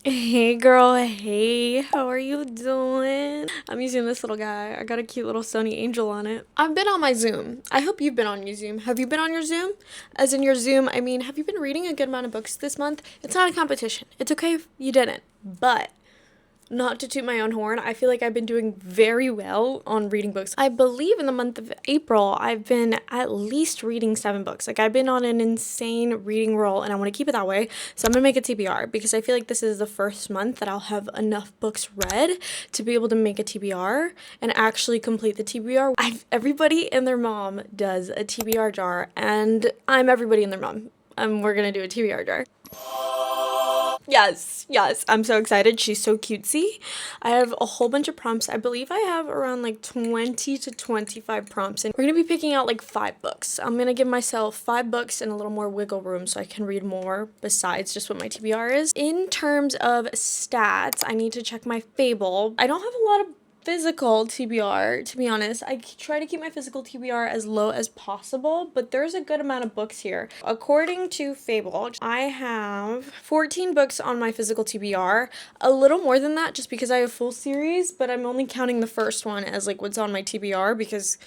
Hey girl, hey, how are you doing? I'm using this little guy. I got a cute little Sony Angel on it. I've been on my Zoom. I hope you've been on your Zoom. Have you been on your Zoom? As in your Zoom, I mean, have you been reading a good amount of books this month? It's not a competition. It's okay if you didn't. But not to toot my own horn, I feel like I've been doing very well on reading books. I believe in the month of April, I've been at least reading 7 books. Like, I've been on an insane reading roll, and I want to keep it that way. So I'm going to make a TBR because I feel like this is the first month that I'll have enough books read to be able to make a TBR and actually complete the TBR. Everybody and their mom does a TBR jar, and I'm everybody and their mom. We're going to do a TBR jar. Yes, I'm so excited. She's so cutesy. I have a whole bunch of prompts. I believe I have around like 20 to 25 prompts, and we're gonna be picking out like 5 books. I'm gonna give myself 5 books and a little more wiggle room so I can read more besides just what my TBR is. In terms of stats, I need to check my Fable. I don't have a lot of physical TBR, to be honest. I try to keep my physical TBR as low as possible, but there's a good amount of books here. According to Fable, I have 14 books on my physical TBR, a little more than that just because I have full series, but I'm only counting the first one as like what's on my TBR because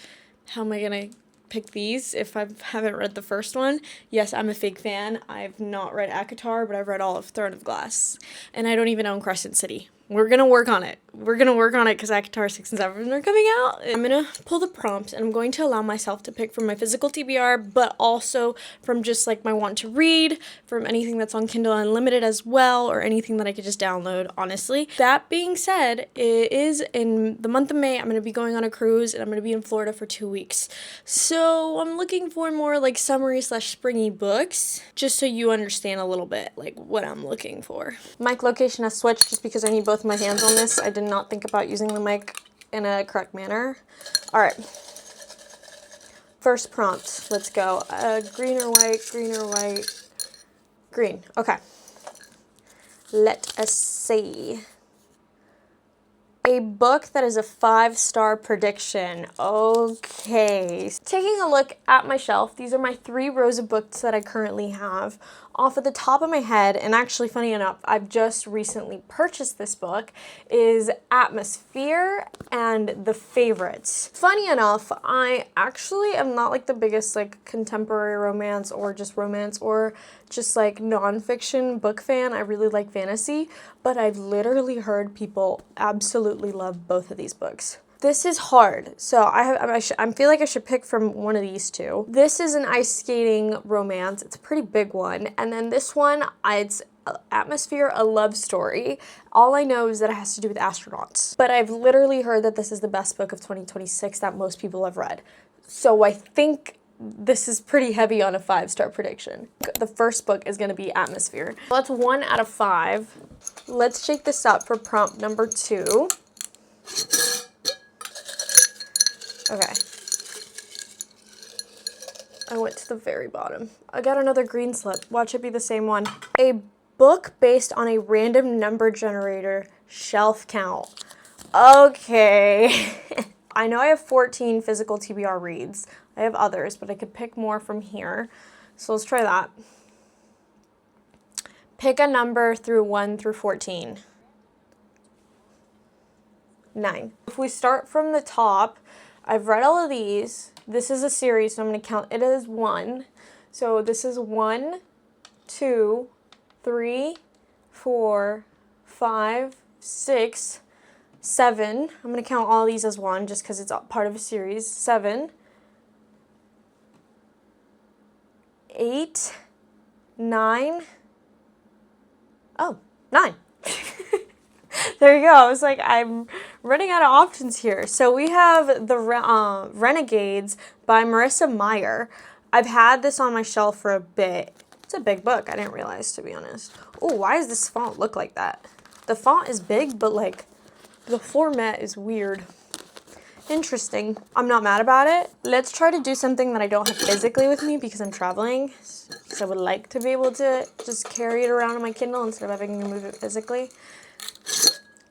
how am I gonna pick these if I haven't read the first one? Yes, I'm a fake fan. I've not read ACOTAR, but I've read all of Throne of Glass, and I don't even own Crescent City. We're gonna work on it. We're gonna work on it because ACOTAR 6 and 7 are coming out. I'm gonna pull the prompts and I'm going to allow myself to pick from my physical TBR, but also from just like my want to read, from anything that's on Kindle Unlimited as well, or anything that I could just download, honestly. That being said, it is in the month of May. I'm gonna be going on a cruise and I'm gonna be in Florida for 2 weeks. So I'm looking for more like summery/springy books, just so you understand a little bit like what I'm looking for. Mic location has switched just because I need both my hands on this. I did not think about using the mic in a correct manner. All right. First prompt. Let's go. Green or white, green or white. Green. Okay. Let us see. A book that is a 5-star prediction. Okay. Taking a look at my shelf, these are my 3 rows of books that I currently have. Off of the top of my head, and actually funny enough, I've just recently purchased this book, is Atmosphere and The Favorites. Funny enough, I actually am not like the biggest like contemporary romance or just like nonfiction book fan. I really like fantasy, but I've literally heard people absolutely love both of these books. This is hard, so I feel like I should pick from one of these two. This is an ice skating romance. It's a pretty big one, and then this one, it's Atmosphere, a love story. All I know is that it has to do with astronauts, but I've literally heard that this is the best book of 2026 that most people have read. So I think this is pretty heavy on a 5-star prediction. The first book is going to be Atmosphere. That's 1 out of 5. Let's shake this up for prompt number 2. Okay. I went to the very bottom. I got another green slip. Watch it be the same one. A book based on a random number generator shelf count. Okay. I know I have 14 physical TBR reads. I have others, but I could pick more from here. So let's try that. Pick a number through 1 through 14. 9. If we start from the top, I've read all of these. This is a series, so I'm going to count it as 1. So this is 1, 2, 3, 4, 5, 6, 7. I'm going to count all these as 1 just because it's part of a series. 7, 8, 9. Oh, 9. There you go. I was like, I'm running out of options here. So we have the Renegades by Marissa Meyer. I've had this on my shelf for a bit. It's a big book. I didn't realize, to be honest. Oh, why does this font look like that? The font is big, but like the format is weird. Interesting. I'm not mad about it. Let's try to do something that I don't have physically with me because I'm traveling. Because I would like to be able to just carry it around on my Kindle instead of having to move it physically.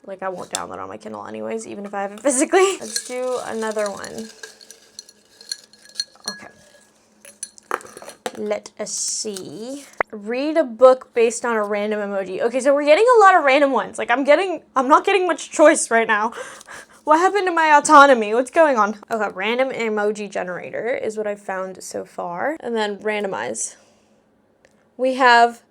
Like, I won't download on my Kindle anyways, even if I have it physically. Let's do another one. Okay. Let us see. Read a book based on a random emoji. Okay, so we're getting a lot of random ones. Like I'm not getting much choice right now. What happened to my autonomy? What's going on? Okay, random emoji generator is what I've found so far. And then randomize. We have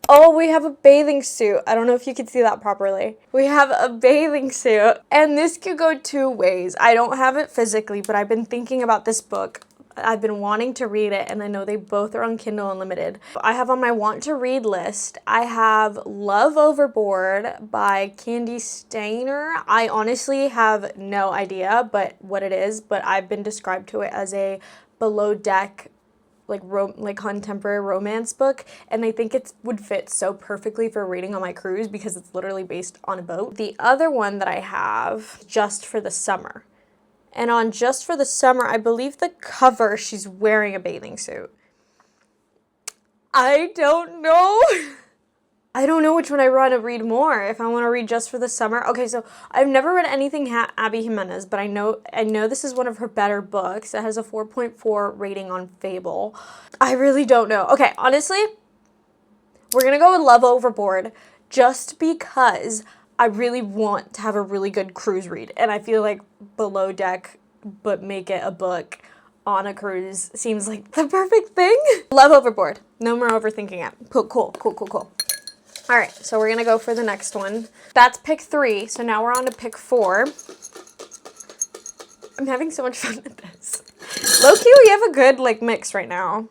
a bathing suit. I don't know if you can see that properly. We have a bathing suit. And this could go two ways. I don't have it physically, but I've been thinking about this book. I've been wanting to read it, and I know they both are on Kindle Unlimited. I have on my want to read list, I have Love Overboard by Candy Steiner. I honestly have no idea what it is, but I've been described to it as a below deck like contemporary romance book, and I think it would fit so perfectly for reading on my cruise because it's literally based on a boat. The other one that I have, Just for the Summer. And on Just for the Summer, I believe the cover, she's wearing a bathing suit. I don't know. I don't know which one I want to read more. If I want to read Just for the Summer. Okay, so I've never read anything Abby Jimenez, but I know this is one of her better books. It has a 4.4 rating on Fable. I really don't know. Okay, honestly, we're going to go with Love Overboard just because I really want to have a really good cruise read. And I feel like below deck, but make it a book on a cruise seems like the perfect thing. Love Overboard. No more overthinking it. Cool. All right, so we're gonna go for the next one. That's pick 3, so now we're on to pick 4. I'm having so much fun with this. Low-key, we have a good mix right now.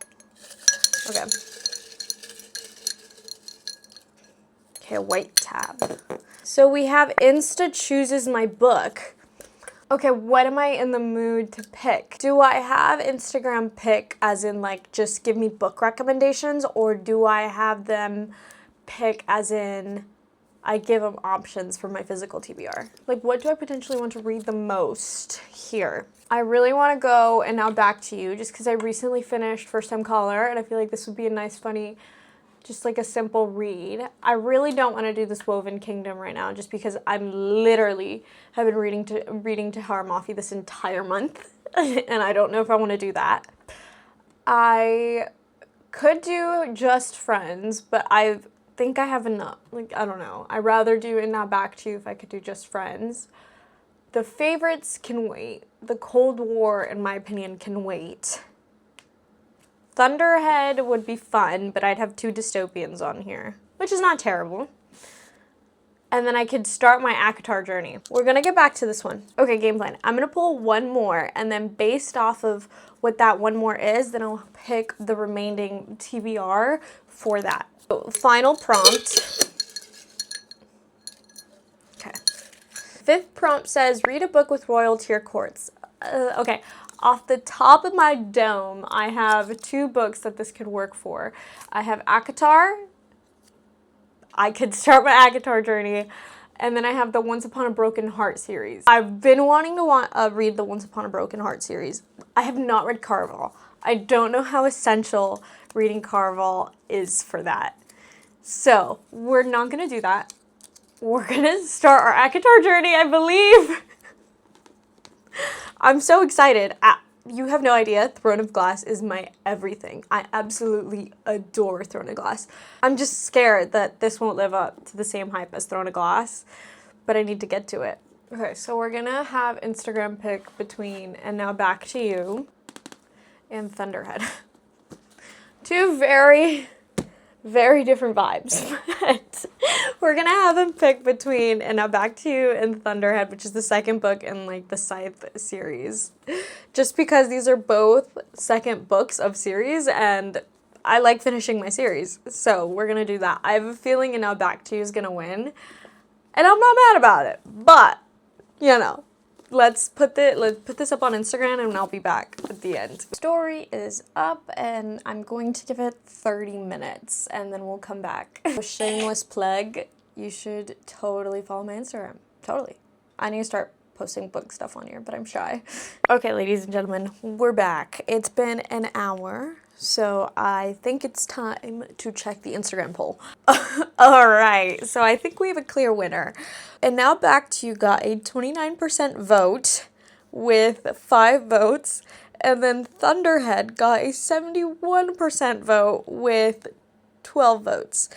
Okay, white tab. So we have Insta chooses my book. Okay, what am I in the mood to pick? Do I have Instagram pick as in just give me book recommendations, or do I have them pick as in I give them options for my physical TBR? What do I potentially want to read the most here? I really want to go And Now Back to You just because I recently finished First Time Caller, and I feel like this would be a nice, funny, just a simple read. I really don't want to do this Woven Kingdom right now just because I'm literally have been reading to Haramafi this entire month and I don't know if I want to do that. I could do Just Friends, but I think I have enough. I don't know. I'd rather do And Now Back to You if I could do Just Friends. The Favorites can wait. The Cold War, in my opinion, can wait. Thunderhead would be fun, but I'd have 2 dystopians on here, which is not terrible. And then I could start my ACOTAR journey. We're gonna get back to this one. Okay, game plan. I'm gonna pull one more, and then based off of what that one more is, then I'll pick the remaining TBR for that. So, final prompt. Okay. 5th prompt says, read a book with royal tier quartz. Okay. Off the top of my dome, I have 2 books that this could work for. I have ACOTAR. I could start my ACOTAR journey. And then I have the Once Upon a Broken Heart series. I've been wanting to read the Once Upon a Broken Heart series. I have not read Caraval. I don't know how essential reading Caraval is for that. So we're not going to do that. We're going to start our ACOTAR journey, I believe. I'm so excited. You have no idea. Throne of Glass is my everything. I absolutely adore Throne of Glass. I'm just scared that this won't live up to the same hype as Throne of Glass, but I need to get to it. Okay, so we're gonna have Instagram pick between And Now Back to You and Thunderhead. 2 very, very different vibes, but we're gonna have him pick between And Now Back to You and Thunderhead, which is the 2nd book in the Scythe series. Just because these are both 2nd books of series, and I like finishing my series, so we're gonna do that. I have a feeling And Now Back to You is gonna win, and I'm not mad about it, but, let's put this up on Instagram and I'll be back at the end. Story is up and I'm going to give it 30 minutes and then we'll come back. A shameless plug, you should totally follow my Instagram. Totally. I need to start posting book stuff on here, but I'm shy. Okay, ladies and gentlemen, we're back. It's been an hour, so I think it's time to check the Instagram poll. All right, so I think we have a clear winner. And Now Back to You got a 29% vote with 5 votes, and then Thunderhead got a 71% vote with 12 votes.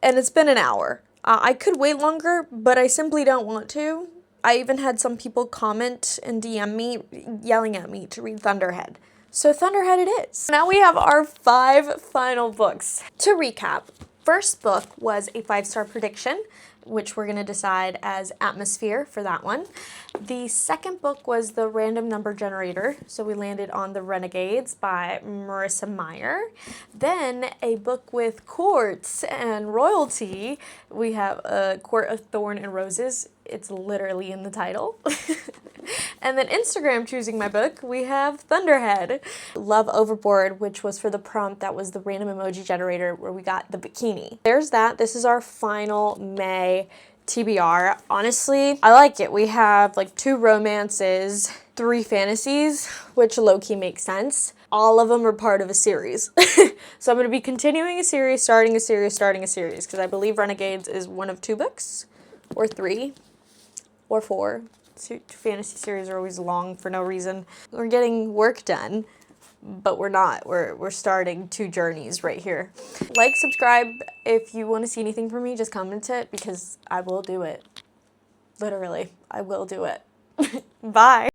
And it's been an hour. I could wait longer, but I simply don't want to. I even had some people comment and DM me, yelling at me to read Thunderhead. So Thunderhead it is. Now we have our 5 final books. To recap, first book was a 5-star prediction, which we're gonna decide as Atmosphere for that one. The second book was the Random Number Generator, so we landed on The Renegades by Marissa Meyer. Then a book with courts and royalty. We have A Court of Thorn and Roses. It's literally in the title. And then Instagram choosing my book, we have Thunderhead. Love Overboard, which was for the prompt that was the random emoji generator where we got the bikini. There's that. This is our final May TBR. Honestly, I like it. We have like 2 romances, 3 fantasies, which low-key makes sense. All of them are part of a series. So I'm going to be continuing a series, starting a series, because I believe Renegades is one of 2 books, or 3, or 4. Fantasy series are always long for no reason. We're getting work done, but we're not. We're starting 2 journeys right here. Like, subscribe. If you want to see anything from me, just comment it because I will do it. Literally, I will do it. Bye.